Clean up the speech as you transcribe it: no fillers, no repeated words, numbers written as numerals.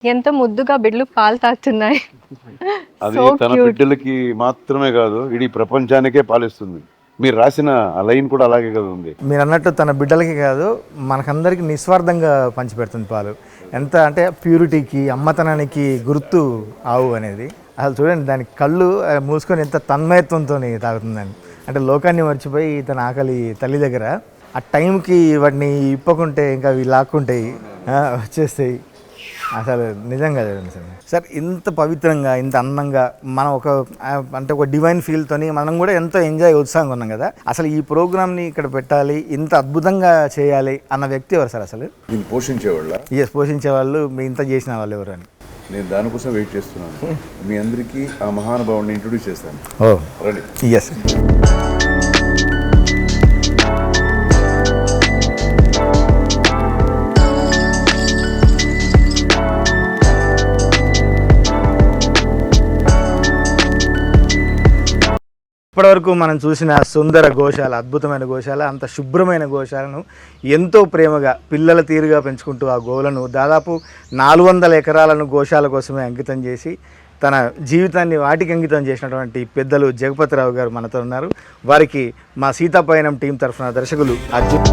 ఎంత ముద్దుగా బిడ్డలు పాలు తాగుతున్నాయి. అది సో తన క్యూట్. బిడ్డలకి మాత్రమే కాదు, ఇడీ ప్రపంచానికే పాలిస్తుంది. మీరు రాసిన ఆ లైన్ కూడా అలాగే కదా ఉంది. మీరు అన్నట్టు తన బిడ్డలకి కాదు, మనకందరికీ నిస్వార్థంగా పంచిపెడుతుంది పాలు. ఎంత అంటే ప్యూరిటీకి, అమ్మతనానికి గుర్తు ఆవు అనేది. అసలు చూడండి, దాని కళ్ళు మూసుకొని ఎంత తన్మయత్వంతో తాగుతుందని. అంటే లోకాన్ని మర్చిపోయి తన ఆకలి తల్లి దగ్గర ఆ టైంకి వాటిని ఇప్పకుంటే ఇంకా అవి లాక్కుంటాయి, వచ్చేస్తాయి. అసలు నిజంగా సార్ ఇంత పవిత్రంగా, ఇంత అందంగా మనం ఒక డివైన్ ఫీల్తోని మనం కూడా ఎంతో ఎంజాయ్, ఉత్సాహంగా ఉన్నాం కదా. అసలు ఈ ప్రోగ్రామ్ని ఇక్కడ పెట్టాలి, ఇంత అద్భుతంగా చేయాలి అన్న వ్యక్తి ఎవరు సార్ అసలు? దీన్ని పోషించేవాళ్ళ? పోషించే వాళ్ళు, మీ ఇంత చేసిన వాళ్ళు ఎవరు అని నేను దానికోసం వెయిట్ చేస్తున్నాను. మీ అందరికీ ఆ మహానుభావుని ఇంట్రొడ్యూస్ చేస్తాను. రెడీ? ఎస్. ఇప్పటివరకు మనం చూసిన సుందర గోశాల, అద్భుతమైన గోశాల, అంత శుభ్రమైన గోశాలను ఎంతో ప్రేమగా పిల్లల తీరుగా పెంచుకుంటూ ఆ గోవులను దాదాపు 400 ఎకరాలను గోశాల కోసమే అంకితం చేసి తన జీవితాన్ని వాటికి అంకితం చేసినటువంటి పెద్దలు జగపతిరావు గారు మనతో ఉన్నారు. వారికి మా సీతాపయనం టీం తరఫున దర్శకులు అర్జున్